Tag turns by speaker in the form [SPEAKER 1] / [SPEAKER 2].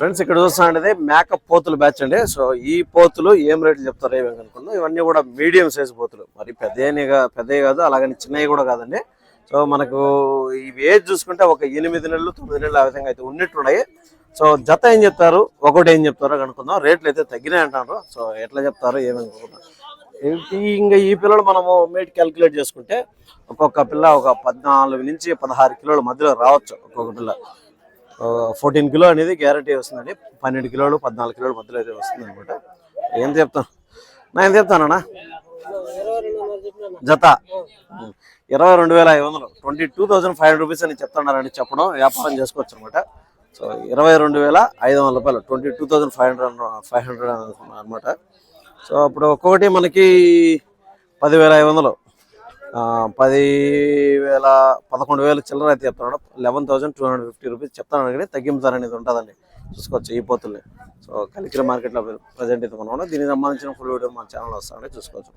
[SPEAKER 1] Friends ఇక్కడ చూస్తానంటే makeup పోతులు batch అండి. సో ఈ పోతులు ఏం రేట్లు చెప్తారో ఏమేమి అనుకున్నాం. ఇవన్నీ కూడా మీడియం సైజ్ పోతులు, మరి పెద్దవి కాదు, అలాగని చిన్నవి కూడా కాదండి. సో మనకు ఇవి ఏజ్ చూసుకుంటే ఒక 8 నెలలు 9 నెలలు ఆ విధంగా అయితే ఉన్నట్టున్నాయి. సో జత ఏం చెప్తారు, ఒకటి ఏం చెప్తారో కనుక్కుందాం. రేట్లు అయితే తగ్గినాయి అంటారు. సో ఎట్లా చెప్తారో ఏమనుకుంటున్నాం. ఇంకా ఈ పిల్లలు మనము మేట్ క్యాలిక్యులేట్ చేసుకుంటే ఒక్కొక్క పిల్ల ఒక 14 నుంచి 16 కిలోల మధ్యలో రావచ్చు. ఒక్కొక్క పిల్ల 14 కిలో అనేది గ్యారంటీ వస్తుందండి. 12 కిలోలు 14 కిలోల మధ్యలో అయితే వస్తుంది అనమాట. ఏం చెప్తాను నా, ఏం చెప్తానన్నా జత 22,500, 22,500 రూపీస్ అని చెప్తున్నారని చెప్పడం వ్యాపారం చేసుకోవచ్చు అనమాట. సో 22,500 రూపాయలు, 22,500 అనమాట. సో అప్పుడు ఒక్కొక్కటి మనకి 10,500, 11,000 చిల్లర అయితే చెప్తున్నాడు. 11,250 రూపీస్ చెప్తాను కానీ తగ్గింపుతారు అనేది ఉంటుందండి. చూసుకోవచ్చు ఈ పోతుల్ని. సో కలికిరి మార్కెట్లో ప్రజెంట్ అయితే మనం దీనికి సంబంధించిన ఫుల్ వీడియో మన ఛానల్ వస్తామంటే చూసుకోవచ్చు.